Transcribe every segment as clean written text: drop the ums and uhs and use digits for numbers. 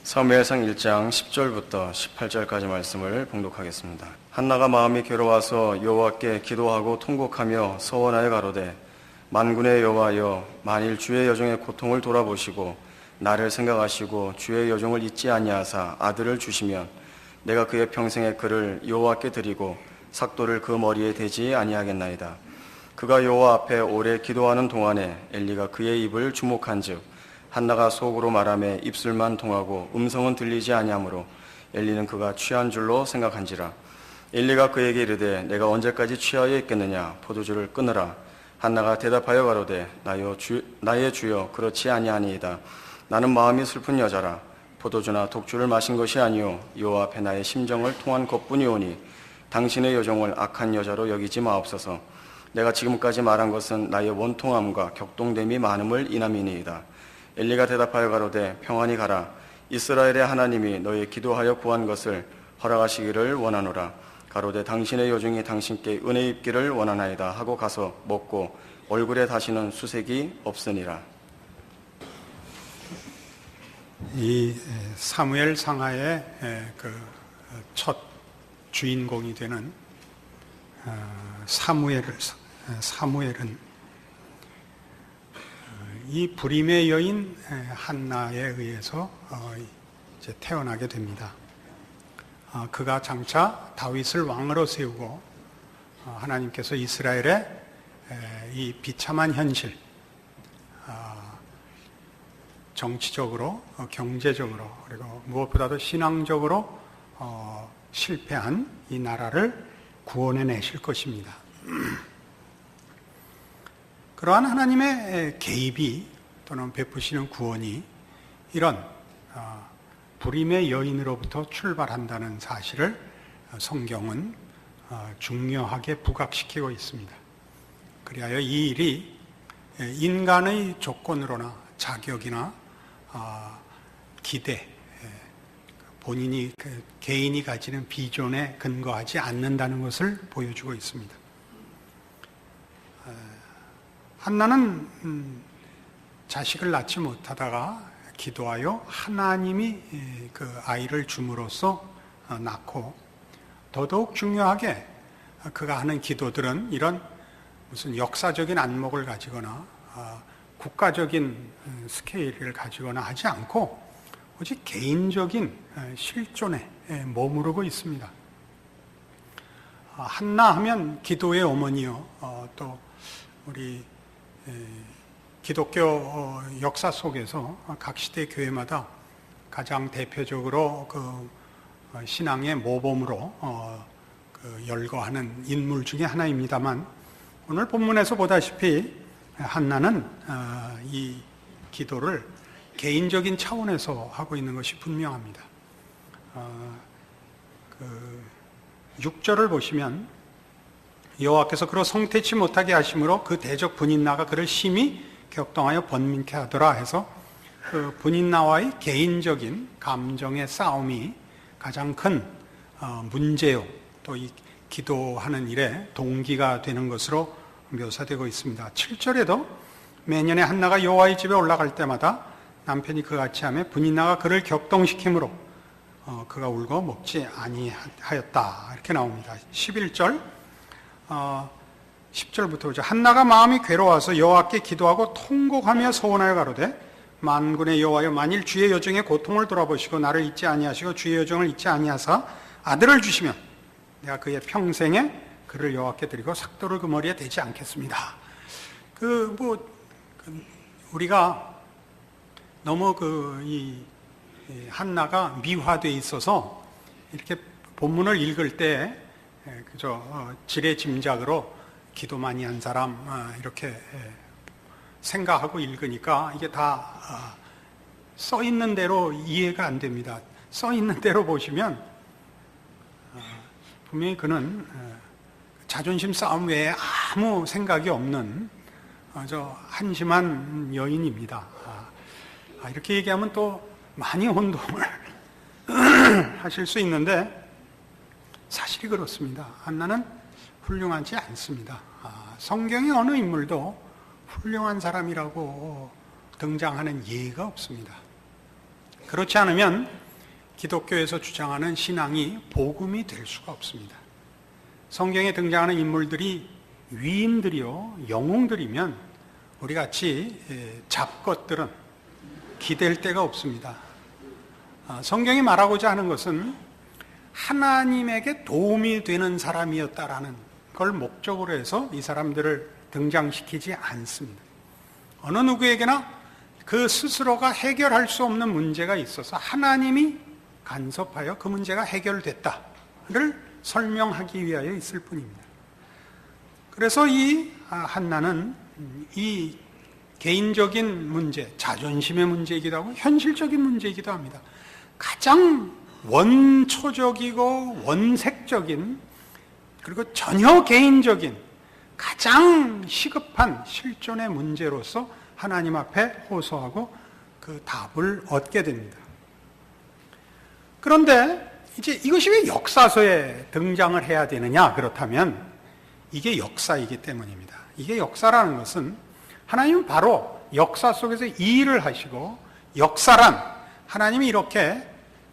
사무엘상 1장 10절부터 18절까지 말씀을 봉독하겠습니다. 한나가 마음이 괴로워서 여호와께 기도하고 통곡하며 서원하여 가로되 만군의 여호와여, 만일 주의 여종의 고통을 돌아보시고 나를 생각하시고 주의 여종을 잊지 아니하사 아들을 주시면 내가 그의 평생의 그를 여호와께 드리고 삭도를 그 머리에 대지 아니하겠나이다. 그가 여호와 앞에 오래 기도하는 동안에 엘리가 그의 입을 주목한즉 한나가 속으로 말하며 입술만 통하고 음성은 들리지 아니하므로 엘리는 그가 취한 줄로 생각한지라. 엘리가 그에게 이르되 내가 언제까지 취하여 있겠느냐, 포도주를 끊으라. 한나가 대답하여 가로되 나의 주여, 그렇지 아니하니이다. 나는 마음이 슬픈 여자라. 포도주나 독주를 마신 것이 아니요 여호와 앞에 나의 심정을 통한 것뿐이오니 당신의 여종을 악한 여자로 여기지 마옵소서. 내가 지금까지 말한 것은 나의 원통함과 격동됨이 많음을 인함이니이다. 엘리가 대답하여 가로되 평안히 가라. 이스라엘의 하나님이 너의 기도하여 구한 것을 허락하시기를 원하노라. 가로되 당신의 여종이 당신께 은혜 입기를 원하나이다 하고 가서 먹고 얼굴에 다시는 수색이 없으니라. 이 사무엘 상하의 그 첫 주인공이 되는 사무엘은 이 불임의 여인 한나에 의해서 이제 태어나게 됩니다. 그가 장차 다윗을 왕으로 세우고 하나님께서 이스라엘의 이 비참한 현실, 정치적으로, 경제적으로, 그리고 무엇보다도 신앙적으로 실패한 이 나라를 구원해 내실 것입니다. 그러한 하나님의 개입이 또는 베푸시는 구원이 이런 불임의 여인으로부터 출발한다는 사실을 성경은 중요하게 부각시키고 있습니다. 그리하여 이 일이 인간의 조건으로나 자격이나 기대, 본인이 개인이 가지는 비전에 근거하지 않는다는 것을 보여주고 있습니다. 한나는 자식을 낳지 못하다가 기도하여 하나님이 그 아이를 줌으로써 낳고, 더더욱 중요하게 그가 하는 기도들은 이런 무슨 역사적인 안목을 가지거나 국가적인 스케일을 가지거나 하지 않고 오직 개인적인 실존에 머무르고 있습니다. 한나 하면 기도의 어머니요, 또 우리 기독교 역사 속에서 각 시대 교회마다 가장 대표적으로 그 신앙의 모범으로 열거하는 인물 중에 하나입니다만, 오늘 본문에서 보다시피 한나는 이 기도를 개인적인 차원에서 하고 있는 것이 분명합니다. 6절을 보시면 여호와께서 그로 성태치 못하게 하심으로 그 대적 분인나가 그를 심히 격동하여 번민케 하더라 해서 그 분인나와의 개인적인 감정의 싸움이 가장 큰 문제요, 또 이 기도하는 일에 동기가 되는 것으로 묘사되고 있습니다. 7절에도 매년에 한나가 여호와의 집에 올라갈 때마다 남편이 그같이 하며 분인나가 그를 격동시키므로 그가 울고 먹지 아니하였다, 이렇게 나옵니다. 11절 10절부터 보죠. 한나가 마음이 괴로워서 여호와께 기도하고 통곡하며 서원하여 가로되 만군의 여호와여, 만일 주의 여종의 고통을 돌아보시고 나를 잊지 아니하시고 주의 여종을 잊지 아니하사 아들을 주시면 내가 그의 평생에 그를 여호와께 드리고 삭도를 그 머리에 대지 않겠습니다. 우리가 너무 이 한나가 미화되어 있어서 이렇게 본문을 읽을 때 그저 지레짐작으로 기도 많이 한 사람 이렇게 생각하고 읽으니까 이게 다 써 있는 대로 이해가 안 됩니다. 써 있는 대로 보시면 분명히 그는 자존심 싸움 외에 아무 생각이 없는 아주 한심한 여인입니다. 이렇게 얘기하면 또 많이 혼동을 하실 수 있는데 사실이 그렇습니다. 한나는 훌륭하지 않습니다. 성경의 어느 인물도 훌륭한 사람이라고 등장하는 예가 없습니다. 그렇지 않으면 기독교에서 주장하는 신앙이 복음이 될 수가 없습니다. 성경에 등장하는 인물들이 위인들이요, 영웅들이면 우리같이 잡것들은 기댈 데가 없습니다. 성경이 말하고자 하는 것은 하나님에게 도움이 되는 사람이었다라는 걸 목적으로 해서 이 사람들을 등장시키지 않습니다. 어느 누구에게나 그 스스로가 해결할 수 없는 문제가 있어서 하나님이 간섭하여 그 문제가 해결됐다를 설명하기 위하여 있을 뿐입니다. 그래서 이 한나는 이 개인적인 문제, 자존심의 문제이기도 하고 현실적인 문제이기도 합니다. 가장 원초적이고 원색적인, 그리고 전혀 개인적인 가장 시급한 실존의 문제로서 하나님 앞에 호소하고 그 답을 얻게 됩니다. 그런데 이제 이것이 왜 역사서에 등장을 해야 되느냐? 그렇다면 이게 역사이기 때문입니다. 이게 역사라는 것은 하나님은 바로 역사 속에서 이 일을 하시고, 역사란 하나님이 이렇게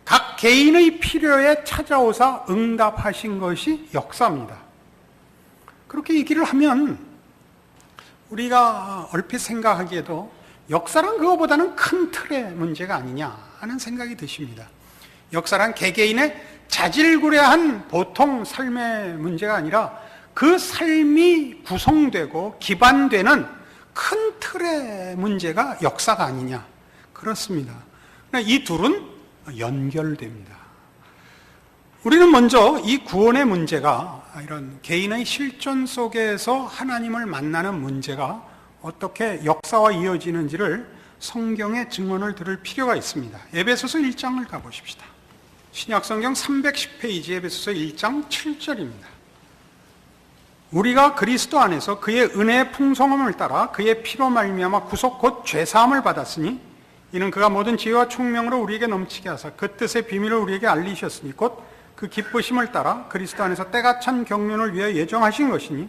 각 개인의 필요에 찾아오사 응답하신 것이 역사입니다. 그렇게 얘기를 하면 우리가 얼핏 생각하기에도 역사란 그거보다는 큰 틀의 문제가 아니냐 하는 생각이 드십니다. 역사란 개개인의 자질구레한 보통 삶의 문제가 아니라 그 삶이 구성되고 기반되는 큰 틀의 문제가 역사가 아니냐. 그렇습니다. 이 둘은 연결됩니다. 우리는 먼저 이 구원의 문제가, 이런 개인의 실존 속에서 하나님을 만나는 문제가 어떻게 역사와 이어지는지를 성경의 증언을 들을 필요가 있습니다. 에베소서 1장을 가보십시다. 신약성경 310페이지 에베소서 1장 7절입니다. 우리가 그리스도 안에서 그의 은혜의 풍성함을 따라 그의 피로 말미암아 구속 곧 죄사함을 받았으니 이는 그가 모든 지혜와 총명으로 우리에게 넘치게 하사 그 뜻의 비밀을 우리에게 알리셨으니 곧 그 기쁘심을 따라 그리스도 안에서 때가 찬 경륜을 위하여 예정하신 것이니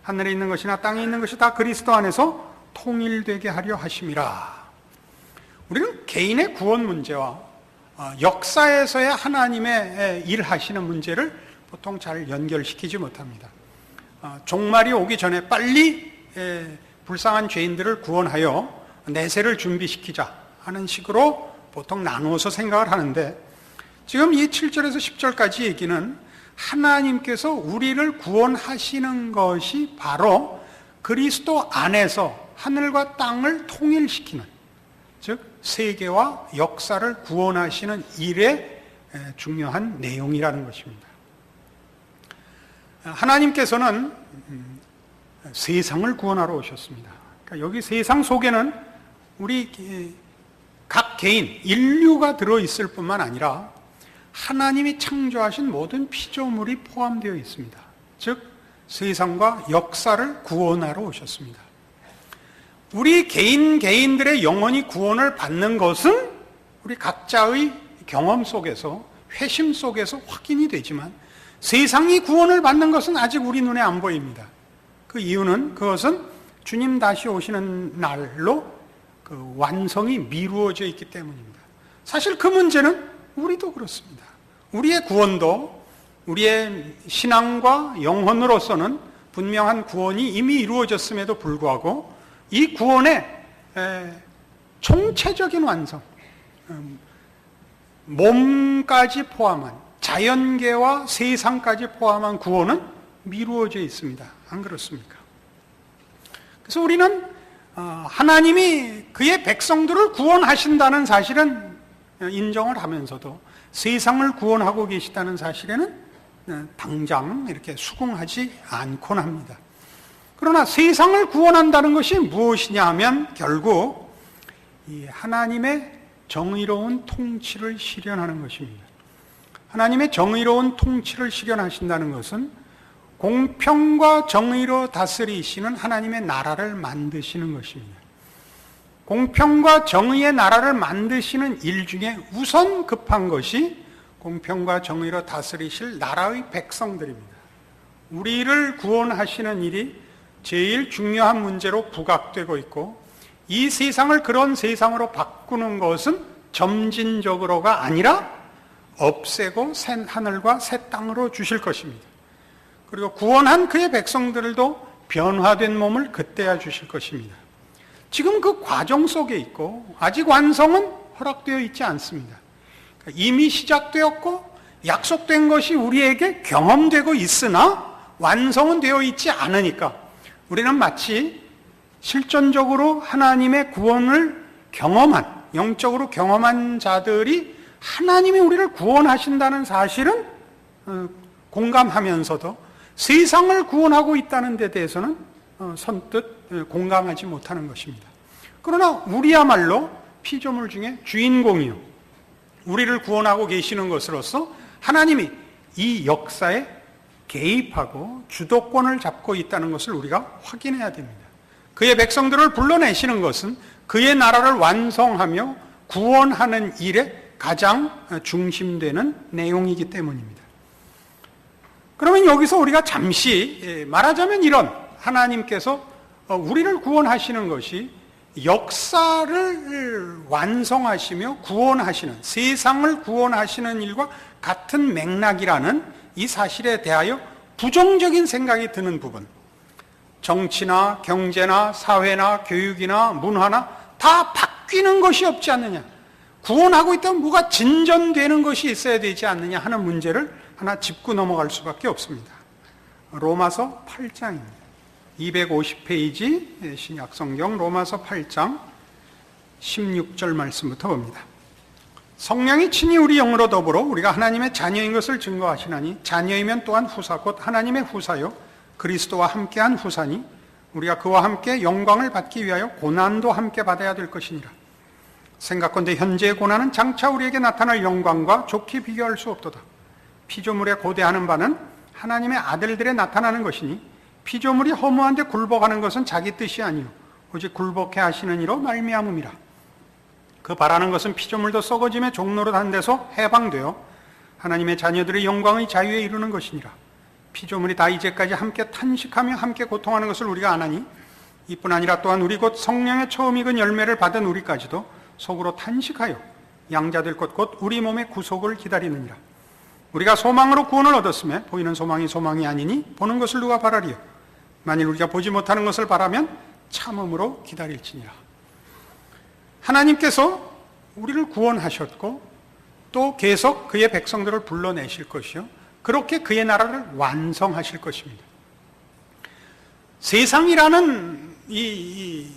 하늘에 있는 것이나 땅에 있는 것이 다 그리스도 안에서 통일되게 하려 하심이라. 우리는 개인의 구원 문제와 역사에서의 하나님의 일하시는 문제를 보통 잘 연결시키지 못합니다. 종말이 오기 전에 빨리 불쌍한 죄인들을 구원하여 내세를 준비시키자 하는 식으로 보통 나누어서 생각을 하는데, 지금 이 7절에서 10절까지 얘기는 하나님께서 우리를 구원하시는 것이 바로 그리스도 안에서 하늘과 땅을 통일시키는, 즉 세계와 역사를 구원하시는 일의 중요한 내용이라는 것입니다. 하나님께서는 세상을 구원하러 오셨습니다. 그러니까 여기 세상 속에는 우리 각 개인, 인류가 들어있을 뿐만 아니라 하나님이 창조하신 모든 피조물이 포함되어 있습니다. 즉 세상과 역사를 구원하러 오셨습니다. 우리 개인들의 영혼이 구원을 받는 것은 우리 각자의 경험 속에서, 회심 속에서 확인이 되지만 세상이 구원을 받는 것은 아직 우리 눈에 안 보입니다. 그 이유는 그것은 주님 다시 오시는 날로 그 완성이 미루어져 있기 때문입니다. 사실 그 문제는 우리도 그렇습니다. 우리의 구원도, 우리의 신앙과 영혼으로서는 분명한 구원이 이미 이루어졌음에도 불구하고 이 구원의 총체적인 완성, 몸까지 포함한, 자연계와 세상까지 포함한 구원은 미루어져 있습니다. 안 그렇습니까? 그래서 우리는 하나님이 그의 백성들을 구원하신다는 사실은 인정을 하면서도 세상을 구원하고 계시다는 사실에는 당장 이렇게 수긍하지 않곤 합니다. 그러나 세상을 구원한다는 것이 무엇이냐 하면 결국 이 하나님의 정의로운 통치를 실현하는 것입니다. 하나님의 정의로운 통치를 실현하신다는 것은 공평과 정의로 다스리시는 하나님의 나라를 만드시는 것입니다. 공평과 정의의 나라를 만드시는 일 중에 우선 급한 것이 공평과 정의로 다스리실 나라의 백성들입니다. 우리를 구원하시는 일이 제일 중요한 문제로 부각되고 있고, 이 세상을 그런 세상으로 바꾸는 것은 점진적으로가 아니라 없애고 새 하늘과 새 땅으로 주실 것입니다. 그리고 구원한 그의 백성들도 변화된 몸을 그때야 주실 것입니다. 지금 그 과정 속에 있고 아직 완성은 허락되어 있지 않습니다. 이미 시작되었고 약속된 것이 우리에게 경험되고 있으나 완성은 되어 있지 않으니까 우리는 마치 실존적으로 하나님의 구원을 경험한, 영적으로 경험한 자들이 하나님이 우리를 구원하신다는 사실은 공감하면서도 세상을 구원하고 있다는 데 대해서는 선뜻 공감하지 못하는 것입니다. 그러나 우리야말로 피조물 중에 주인공이요, 우리를 구원하고 계시는 것으로서 하나님이 이 역사에 개입하고 주도권을 잡고 있다는 것을 우리가 확인해야 됩니다. 그의 백성들을 불러내시는 것은 그의 나라를 완성하며 구원하는 일에 가장 중심되는 내용이기 때문입니다. 그러면 여기서 우리가 잠시 말하자면 이런 하나님께서 우리를 구원하시는 것이 역사를 완성하시며 구원하시는, 세상을 구원하시는 일과 같은 맥락이라는 이 사실에 대하여 부정적인 생각이 드는 부분, 정치나 경제나 사회나 교육이나 문화나 다 바뀌는 것이 없지 않느냐, 구원하고 있다면 뭐가 진전되는 것이 있어야 되지 않느냐 하는 문제를 하나 짚고 넘어갈 수밖에 없습니다. 로마서 8장입니다. 250페이지 신약성경 로마서 8장 16절 말씀부터 봅니다. 성령이 친히 우리 영으로 더불어 우리가 하나님의 자녀인 것을 증거하시나니 자녀이면 또한 후사 곧 하나님의 후사요 그리스도와 함께한 후사니 우리가 그와 함께 영광을 받기 위하여 고난도 함께 받아야 될 것이니라. 생각건대 현재의 고난은 장차 우리에게 나타날 영광과 좋게 비교할 수 없도다. 피조물에 고대하는 바는 하나님의 아들들에 나타나는 것이니 피조물이 허무한데 굴복하는 것은 자기 뜻이 아니요 오직 굴복해 하시는 이로 말미암음이라. 그 바라는 것은 피조물도 썩어짐의 종로로 한 데서 해방되어 하나님의 자녀들의 영광의 자유에 이루는 것이니라. 피조물이 다 이제까지 함께 탄식하며 함께 고통하는 것을 우리가 아나니 이뿐 아니라 또한 우리 곧 성령의 처음 익은 열매를 받은 우리까지도 속으로 탄식하여 양자될 것 곧 우리 몸의 구속을 기다리느니라. 우리가 소망으로 구원을 얻었음에 보이는 소망이 소망이 아니니 보는 것을 누가 바라리요. 만일 우리가 보지 못하는 것을 바라면 참음으로 기다릴지니라. 하나님께서 우리를 구원하셨고 또 계속 그의 백성들을 불러내실 것이요 그렇게 그의 나라를 완성하실 것입니다. 세상이라는 이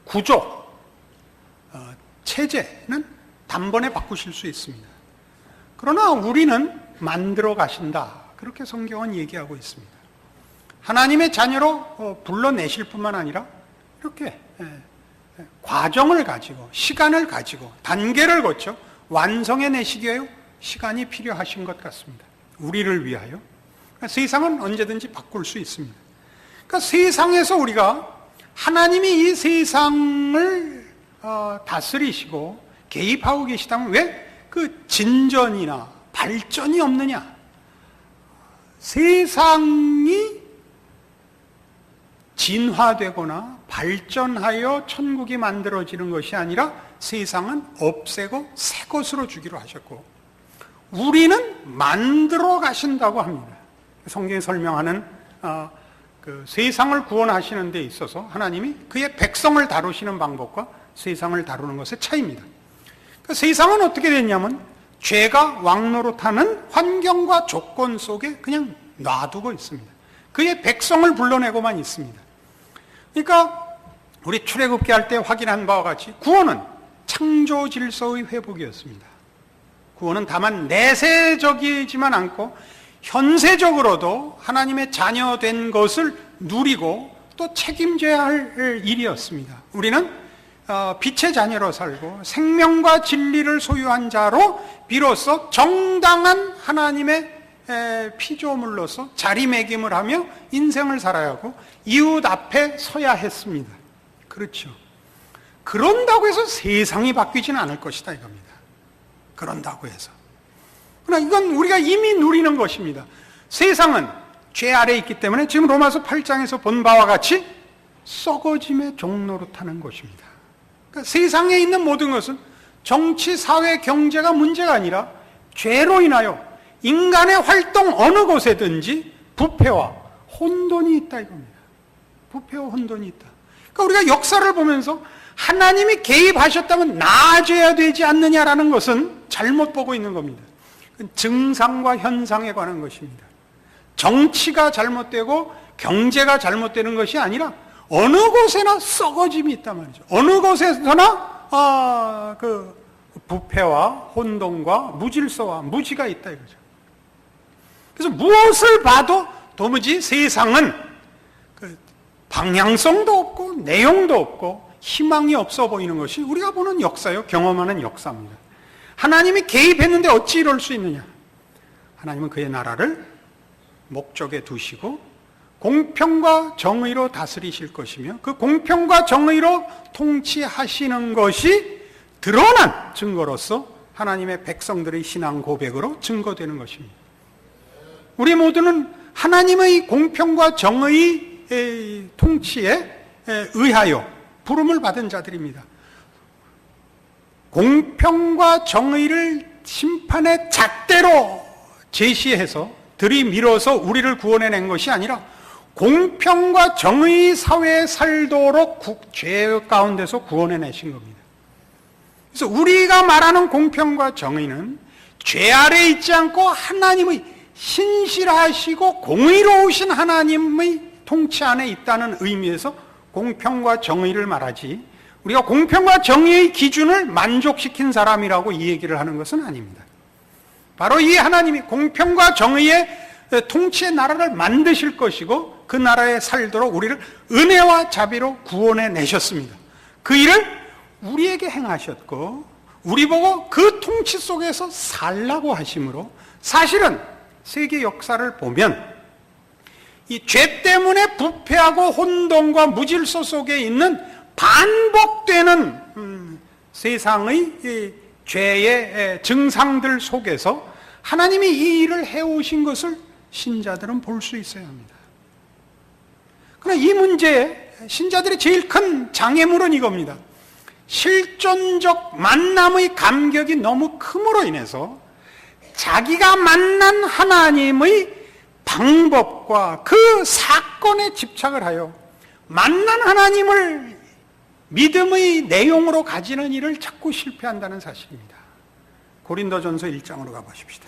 구조, 체제는 단번에 바꾸실 수 있습니다. 그러나 우리는 만들어 가신다. 그렇게 성경은 얘기하고 있습니다. 하나님의 자녀로 불러내실 뿐만 아니라 이렇게 과정을 가지고 시간을 가지고 단계를 거쳐 완성해 내시기 위하여 시간이 필요하신 것 같습니다. 우리를 위하여. 그러니까 세상은 언제든지 바꿀 수 있습니다. 그러니까 세상에서 우리가 하나님이 이 세상을 다스리시고 개입하고 계시다면 왜 그 진전이나 발전이 없느냐? 세상이 진화되거나 발전하여 천국이 만들어지는 것이 아니라 세상은 없애고 새 것으로 주기로 하셨고 우리는 만들어 가신다고 합니다. 성경이 설명하는 그 세상을 구원하시는 데 있어서 하나님이 그의 백성을 다루시는 방법과 세상을 다루는 것의 차이입니다. 그러니까 세상은 어떻게 됐냐면 죄가 왕노릇하는 환경과 조건 속에 그냥 놔두고 있습니다. 그의 백성을 불러내고만 있습니다. 그러니까 우리 출애굽기 할 때 확인한 바와 같이 구원은 창조 질서의 회복이었습니다. 구원은 다만 내세적이지만 않고 현세적으로도 하나님의 자녀된 것을 누리고 또 책임져야 할 일이었습니다. 우리는 빛의 자녀로 살고 생명과 진리를 소유한 자로 비로소 정당한 하나님의 피조물로서 자리매김을 하며 인생을 살아야 하고 이웃 앞에 서야 했습니다. 그렇죠. 그런다고 해서 세상이 바뀌지는 않을 것이다 이겁니다. 그런다고 해서. 그러나 이건 우리가 이미 누리는 것입니다. 세상은 죄 아래에 있기 때문에 지금 로마서 8장에서 본 바와 같이 썩어짐의 종로로 타는 것입니다. 그러니까 세상에 있는 모든 것은 정치, 사회, 경제가 문제가 아니라 죄로 인하여 인간의 활동 어느 곳에든지 부패와 혼돈이 있다 이겁니다. 부패와 혼돈이 있다. 그러니까 우리가 역사를 보면서 하나님이 개입하셨다면 나아져야 되지 않느냐라는 것은 잘못 보고 있는 겁니다. 증상과 현상에 관한 것입니다. 정치가 잘못되고 경제가 잘못되는 것이 아니라 어느 곳에나 썩어짐이 있단 말이죠. 어느 곳에서나 그 부패와 혼돈과 무질서와 무지가 있다 이거죠. 그래서 무엇을 봐도 도무지 세상은 그 방향성도 없고 내용도 없고 희망이 없어 보이는 것이 우리가 보는 역사요, 경험하는 역사입니다. 하나님이 개입했는데 어찌 이럴 수 있느냐? 하나님은 그의 나라를 목적에 두시고 공평과 정의로 다스리실 것이며 그 공평과 정의로 통치하시는 것이 드러난 증거로서 하나님의 백성들의 신앙 고백으로 증거되는 것입니다. 우리 모두는 하나님의 공평과 정의의 통치에 의하여 부름을 받은 자들입니다. 공평과 정의를 심판의 잣대로 제시해서 들이밀어서 우리를 구원해낸 것이 아니라 공평과 정의 사회에 살도록 죄 가운데서 구원해내신 겁니다. 그래서 우리가 말하는 공평과 정의는 죄 아래 있지 않고 하나님의 신실하시고 공의로우신 하나님의 통치 안에 있다는 의미에서 공평과 정의를 말하지, 우리가 공평과 정의의 기준을 만족시킨 사람이라고 이 얘기를 하는 것은 아닙니다. 바로 이 하나님이 공평과 정의의 통치의 나라를 만드실 것이고 그 나라에 살도록 우리를 은혜와 자비로 구원해 내셨습니다. 그 일을 우리에게 행하셨고 우리 보고 그 통치 속에서 살라고 하심으로, 사실은 세계 역사를 보면 이 죄 때문에 부패하고 혼돈과 무질서 속에 있는 반복되는 세상의 죄의 증상들 속에서 하나님이 이 일을 해오신 것을 신자들은 볼 수 있어야 합니다. 그러나 이 문제에 신자들의 제일 큰 장애물은 이겁니다. 실존적 만남의 감격이 너무 큼으로 인해서 자기가 만난 하나님의 방법과 그 사건에 집착을 하여 만난 하나님을 믿음의 내용으로 가지는 일을 자꾸 실패한다는 사실입니다. 고린도전서 1장으로 가보십시다.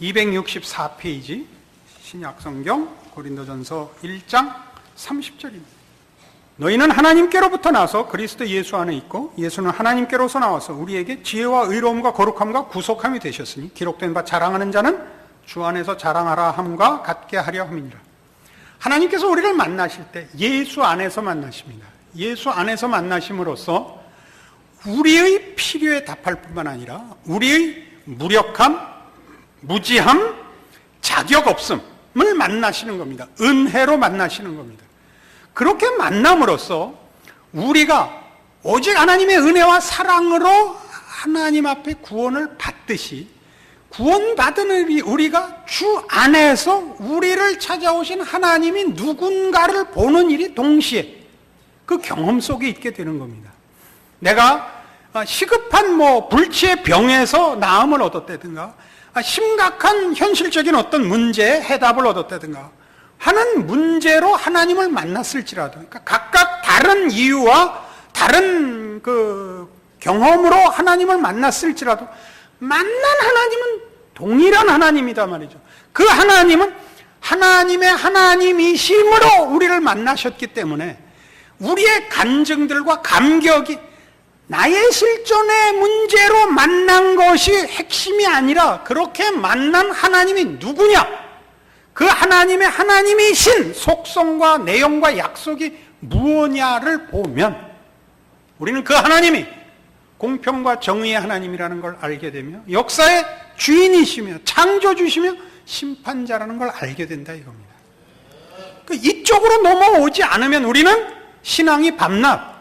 264페이지 신약성경 고린도전서 1장 30절입니다. 너희는 하나님께로부터 나서 그리스도 예수 안에 있고 예수는 하나님께로서 나와서 우리에게 지혜와 의로움과 거룩함과 구속함이 되셨으니 기록된 바 자랑하는 자는 주 안에서 자랑하라 함과 같게 하려 함이니라. 하나님께서 우리를 만나실 때 예수 안에서 만나십니다. 예수 안에서 만나심으로써 우리의 필요에 답할 뿐만 아니라 우리의 무력함, 무지함, 자격 없음을 만나시는 겁니다. 은혜로 만나시는 겁니다. 그렇게 만남으로써 우리가 오직 하나님의 은혜와 사랑으로 하나님 앞에 구원을 받듯이 구원받은 우리가 주 안에서 우리를 찾아오신 하나님이 누군가를 보는 일이 동시에 그 경험 속에 있게 되는 겁니다. 내가 시급한 불치의 병에서 나음을 얻었다든가 심각한 현실적인 어떤 문제에 해답을 얻었다든가 하는 문제로 하나님을 만났을지라도, 그러니까 각각 다른 이유와 다른 그 경험으로 하나님을 만났을지라도 만난 하나님은 동일한 하나님이다 말이죠. 그 하나님은 하나님의 하나님이심으로 우리를 만나셨기 때문에 우리의 간증들과 감격이 나의 실존의 문제로 만난 것이 핵심이 아니라 그렇게 만난 하나님이 누구냐, 그 하나님의 하나님이신 속성과 내용과 약속이 무엇냐를 보면 우리는 그 하나님이 공평과 정의의 하나님이라는 걸 알게 되며 역사의 주인이시며 창조주시며 심판자라는 걸 알게 된다 이겁니다. 이쪽으로 넘어오지 않으면 우리는 신앙이 밤낮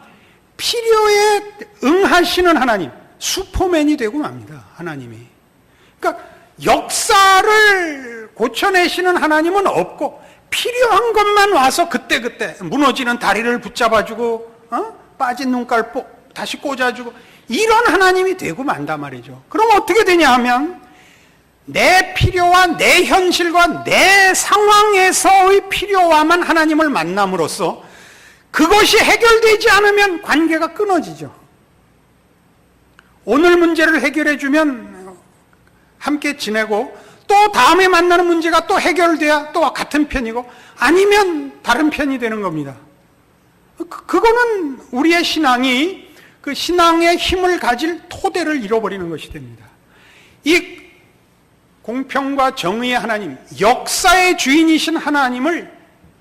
필요에 응하시는 하나님, 슈퍼맨이 되고 맙니다. 하나님이. 그러니까 역사를 고쳐내시는 하나님은 없고 필요한 것만 와서 그때그때 무너지는 다리를 붙잡아주고 빠진 눈깔 다시 꽂아주고 이런 하나님이 되고 만단 말이죠. 그럼 어떻게 되냐 하면 내 필요와 내 현실과 내 상황에서의 필요와만 하나님을 만남으로써 그것이 해결되지 않으면 관계가 끊어지죠. 오늘 문제를 해결해 주면 함께 지내고 또 다음에 만나는 문제가 또 해결돼야 또 같은 편이고 아니면 다른 편이 되는 겁니다. 그거는 우리의 신앙이 그 신앙의 힘을 가질 토대를 잃어버리는 것이 됩니다. 이 공평과 정의의 하나님, 역사의 주인이신 하나님을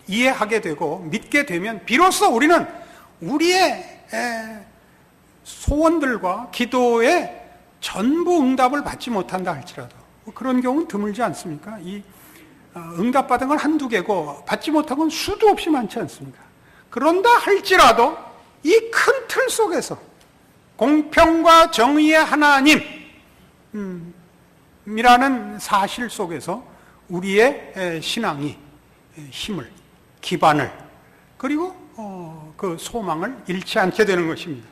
이해하게 되고 믿게 되면 비로소 우리는 우리의 소원들과 기도에 전부 응답을 받지 못한다 할지라도 그런 경우는 드물지 않습니까? 이 응답받은 건 한두 개고 받지 못한 건 수도 없이 많지 않습니까? 그런다 할지라도 이 큰 틀 속에서 공평과 정의의 하나님이라는 사실 속에서 우리의 신앙이 힘을, 기반을 그리고 그 소망을 잃지 않게 되는 것입니다.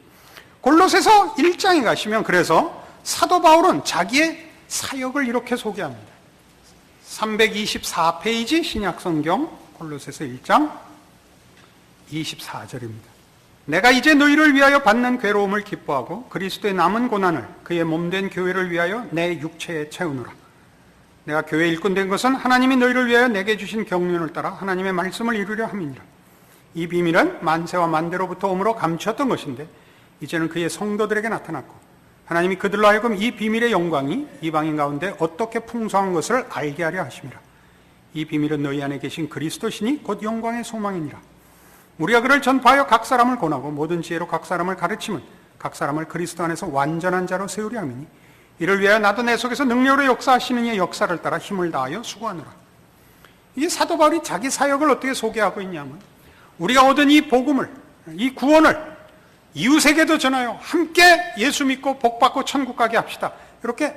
골로새서 1장에 가시면 그래서 사도 바울은 자기의 사역을 이렇게 소개합니다. 324페이지 신약성경 골로새서 1장 24절입니다. 내가 이제 너희를 위하여 받는 괴로움을 기뻐하고 그리스도의 남은 고난을 그의 몸된 교회를 위하여 내 육체에 채우노라. 내가 교회의 일꾼 된 것은 하나님이 너희를 위하여 내게 주신 경륜을 따라 하나님의 말씀을 이루려 함이니라. 이 비밀은 만세와 만대로부터 오므로 감추었던 것인데 이제는 그의 성도들에게 나타났고 하나님이 그들로 하여금 이 비밀의 영광이 이방인 가운데 어떻게 풍성한 것을 알게 하려 하심이라. 이 비밀은 너희 안에 계신 그리스도시니 곧 영광의 소망이니라. 우리가 그를 전파하여 각 사람을 권하고 모든 지혜로 각 사람을 가르치면 각 사람을 그리스도 안에서 완전한 자로 세우려 함이니 이를 위하여 나도 내 속에서 능력으로 역사하시는 이의 역사를 따라 힘을 다하여 수고하노라. 이 사도 바울이 자기 사역을 어떻게 소개하고 있냐면 우리가 얻은 이 복음을, 이 구원을 이웃에게도 전하여 함께 예수 믿고 복 받고 천국 가게 합시다. 이렇게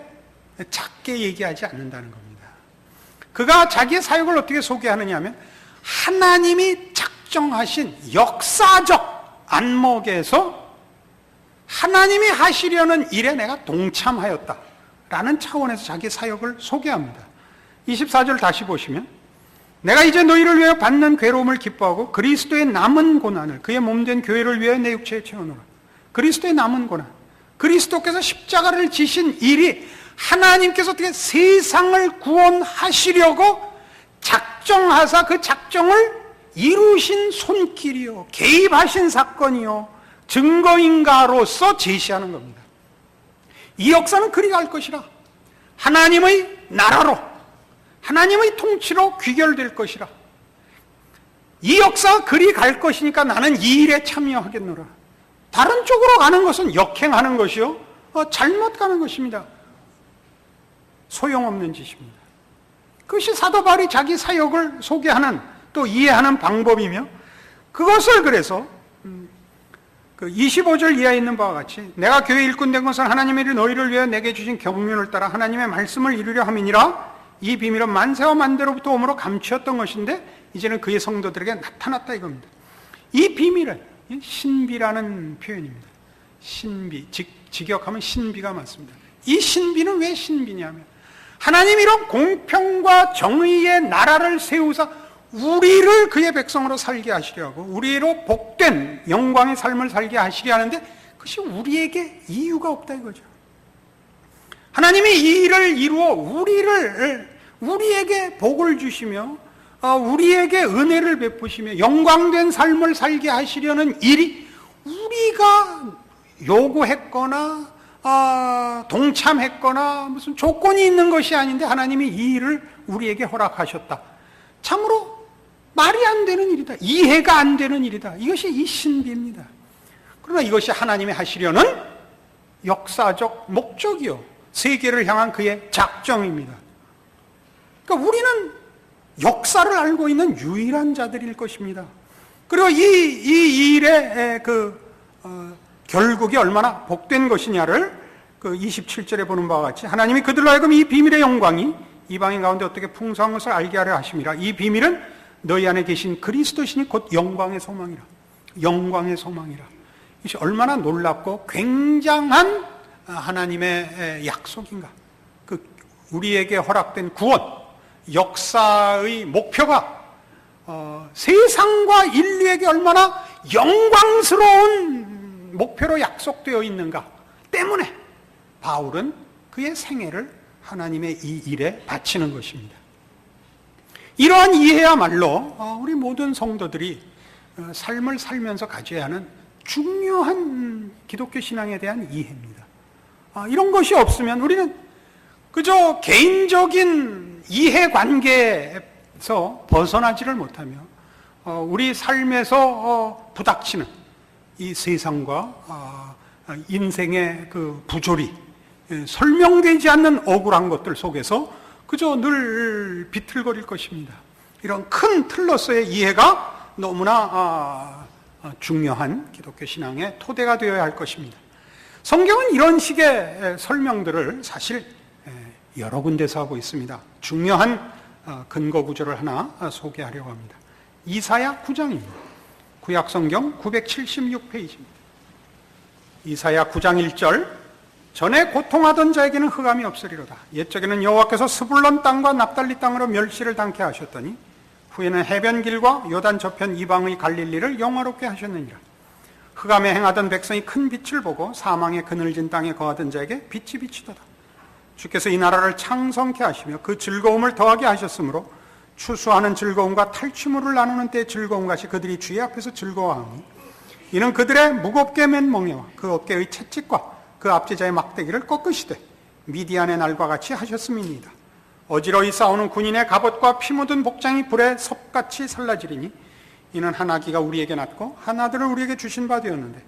작게 얘기하지 않는다는 겁니다. 그가 자기의 사역을 어떻게 소개하느냐 하면 하나님이 작정하신 역사적 안목에서 하나님이 하시려는 일에 내가 동참하였다라는 차원에서 자기 사역을 소개합니다. 24절 다시 보시면 내가 이제 너희를 위하여 받는 괴로움을 기뻐하고 그리스도의 남은 고난을 그의 몸된 교회를 위하여 내 육체에 채워놓으라. 그리스도의 남은 고난, 그리스도께서 십자가를 지신 일이 하나님께서 어떻게 세상을 구원하시려고 작정하사 그 작정을 이루신 손길이요 개입하신 사건이요 증거인가로서 제시하는 겁니다. 이 역사는 그리 갈 것이라. 하나님의 나라로, 하나님의 통치로 귀결될 것이라. 이 역사가 그리 갈 것이니까 나는 이 일에 참여하겠노라. 다른 쪽으로 가는 것은 역행하는 것이요 잘못 가는 것입니다. 소용없는 짓입니다. 그것이 사도 바울이 자기 사역을 소개하는 또 이해하는 방법이며 그것을 그래서 그 25절 이하에 있는 바와 같이 내가 교회 일꾼 된 것은 하나님이 너희를 위해 내게 주신 경륜을 따라 하나님의 말씀을 이루려 함이니라. 이 비밀은 만세와 만대로부터 오므로 감추었던 것인데 이제는 그의 성도들에게 나타났다 이겁니다. 이 비밀은 신비라는 표현입니다. 신비, 직역하면 신비가 맞습니다. 이 신비는 왜 신비냐면 하나님이 이런 공평과 정의의 나라를 세우사 우리를 그의 백성으로 살게 하시려고 우리로 복된 영광의 삶을 살게 하시려 하는데 그것이 우리에게 이유가 없다 이거죠. 하나님이 이 일을 이루어 우리에게 복을 주시며 우리에게 은혜를 베푸시며 영광된 삶을 살게 하시려는 일이 우리가 요구했거나 동참했거나 무슨 조건이 있는 것이 아닌데 하나님이 이 일을 우리에게 허락하셨다. 참으로 말이 안 되는 일이다. 이해가 안 되는 일이다. 이것이 이 신비입니다. 그러나 이것이 하나님이 하시려는 역사적 목적이요 세계를 향한 그의 작정입니다. 그러니까 우리는 역사를 알고 있는 유일한 자들일 것입니다. 그리고 이 일의 결국이 얼마나 복된 것이냐를 그 27절에 보는 바와 같이 하나님이 그들로 하여금 이 비밀의 영광이 이방인 가운데 어떻게 풍성한 것을 알게 하려 하심이라. 이 비밀은 너희 안에 계신 그리스도시니 곧 영광의 소망이라. 영광의 소망이라. 이것이 얼마나 놀랍고 굉장한 하나님의 약속인가. 그 우리에게 허락된 구원, 역사의 목표가 세상과 인류에게 얼마나 영광스러운 목표로 약속되어 있는가 때문에 바울은 그의 생애를 하나님의 이 일에 바치는 것입니다. 이러한 이해야말로 우리 모든 성도들이 삶을 살면서 가져야 하는 중요한 기독교 신앙에 대한 이해입니다. 이런 것이 없으면 우리는 그저 개인적인 이해관계에서 벗어나지를 못하며 우리 삶에서 부닥치는 이 세상과 인생의 그 부조리, 설명되지 않는 억울한 것들 속에서 그저 늘 비틀거릴 것입니다. 이런 큰 틀로서의 이해가 너무나 중요한 기독교 신앙의 토대가 되어야 할 것입니다. 성경은 이런 식의 설명들을 사실 여러 군데서 하고 있습니다. 중요한 근거 구절을 하나 소개하려고 합니다. 이사야 9장입니다. 구약성경 976페이지입니다. 이사야 9장 1절, 전에 고통하던 자에게는 흑암이 없으리로다. 옛적에는 여호와께서 스불론 땅과 납달리 땅으로 멸시를 당케 하셨더니 후에는 해변길과 요단 저편 이방의 갈릴리를 영화롭게 하셨느니라. 흑암에 행하던 백성이 큰 빛을 보고 사망의 그늘진 땅에 거하던 자에게 빛이 비치도다. 주께서 이 나라를 창성케 하시며 그 즐거움을 더하게 하셨으므로 추수하는 즐거움과 탈취물을 나누는 때의 즐거움 같이 그들이 주의 앞에서 즐거워하니 이는 그들의 무겁게 맨 멍에와 그 어깨의 채찍과 그 압제자의 막대기를 꺾으시되 미디안의 날과 같이 하셨음이니이다. 어지러이 싸우는 군인의 갑옷과 피 묻은 복장이 불에 섭같이 살라지리니 이는 한 아기가 우리에게 낳고 한 아들을 우리에게 주신 바 되었는데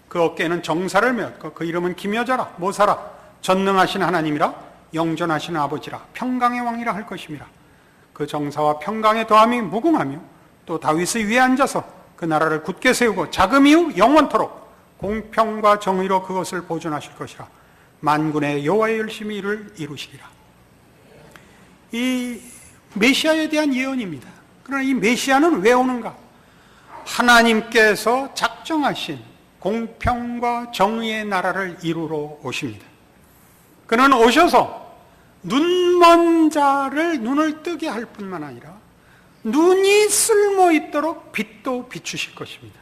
그 어깨에는 정사를 메었고 그 이름은 기묘자라 모사라 전능하신 하나님이라 영존하신 아버지라 평강의 왕이라 할 것임이라. 그 정사와 평강의 더함이 무궁하며 또 다윗의 위에 앉아서 그 나라를 굳게 세우고 자금 이후 영원토록 공평과 정의로 그것을 보존하실 것이라. 만군의 여호와의 열심히 이를 이루시리라. 이 메시아에 대한 예언입니다. 그러나 이 메시아는 왜 오는가? 하나님께서 작정하신 공평과 정의의 나라를 이루러 오십니다. 그는 오셔서 눈먼 자를 눈을 뜨게 할 뿐만 아니라 눈이 쓸모 있도록 빛도 비추실 것입니다.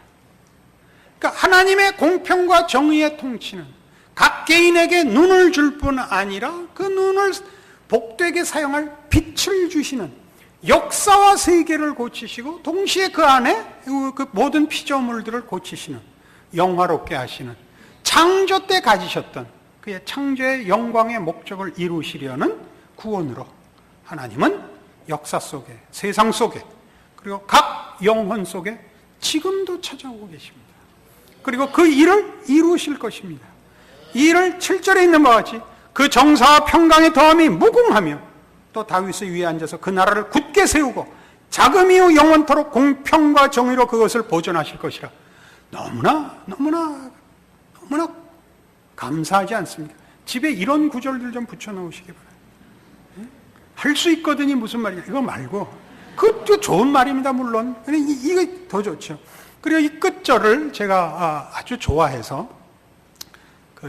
그러니까 하나님의 공평과 정의의 통치는 각 개인에게 눈을 줄 뿐 아니라 그 눈을 복되게 사용할 빛을 주시는, 역사와 세계를 고치시고 동시에 그 안에 그 모든 피조물들을 고치시는, 영화롭게 하시는, 창조 때 가지셨던 그의 창조의 영광의 목적을 이루시려는 구원으로 하나님은 역사 속에, 세상 속에, 그리고 각 영혼 속에 지금도 찾아오고 계십니다. 그리고 그 일을 이루실 것입니다. 이 일을 7절에 있는 바와 같이 그 정사와 평강의 더함이 무궁하며 또 다윗의 위에 앉아서 그 나라를 굳게 세우고 자금 이후 영원토록 공평과 정의로 그것을 보존하실 것이라. 너무나 감사하지 않습니까? 집에 이런 구절들 좀 붙여놓으시기 바랍니다. 할 수 있거든이 무슨 말이야? 이거 말고 그것도 좋은 말입니다. 물론 이거 더 좋죠. 그리고 이 끝절을 제가 아주 좋아해서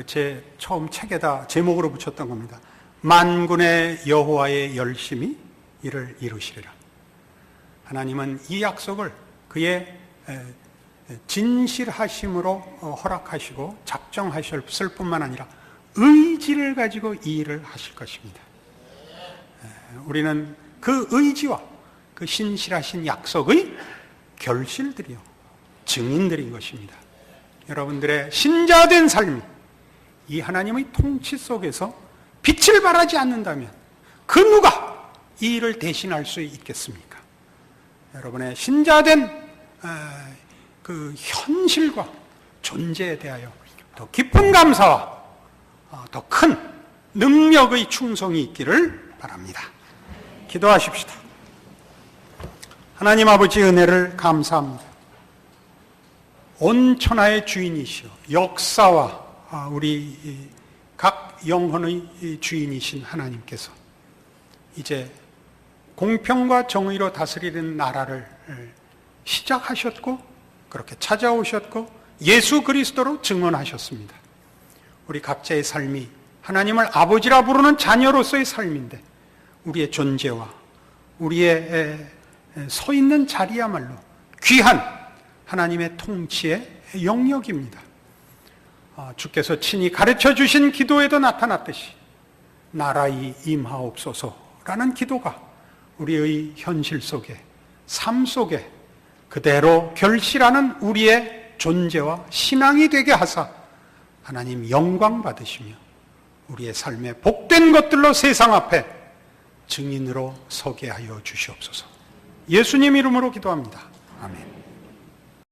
제 처음 책에다 제목으로 붙였던 겁니다. 만군의 여호와의 열심히 이를 이루시리라. 하나님은 이 약속을 그의 진실하심으로 허락하시고 작정하셨을 뿐만 아니라 의지를 가지고 이 일을 하실 것입니다. 우리는 그 의지와 그 신실하신 약속의 결실들이요, 증인들인 것입니다. 여러분들의 신자된 삶이 이 하나님의 통치 속에서 빛을 발하지 않는다면 그 누가 이 일을 대신할 수 있겠습니까? 여러분의 신자된 그 현실과 존재에 대하여 더 깊은 감사와 더 큰 능력의 충성이 있기를 바랍니다. 기도하십시다. 하나님 아버지 은혜를 감사합니다. 온 천하의 주인이시오, 역사와 우리 각 영혼의 주인이신 하나님께서 이제 공평과 정의로 다스리는 나라를 시작하셨고 그렇게 찾아오셨고 예수 그리스도로 증언하셨습니다. 우리 각자의 삶이 하나님을 아버지라 부르는 자녀로서의 삶인데 우리의 존재와 우리의 서 있는 자리야말로 귀한 하나님의 통치의 영역입니다. 주께서 친히 가르쳐 주신 기도에도 나타났듯이 나라의 임하옵소서라는 기도가 우리의 현실 속에, 삶 속에 그대로 결실하는 우리의 존재와 신앙이 되게 하사 하나님 영광 받으시며 우리의 삶에 복된 것들로 세상 앞에 증인으로 서게 하여 주시옵소서. 예수님 이름으로 기도합니다. 아멘.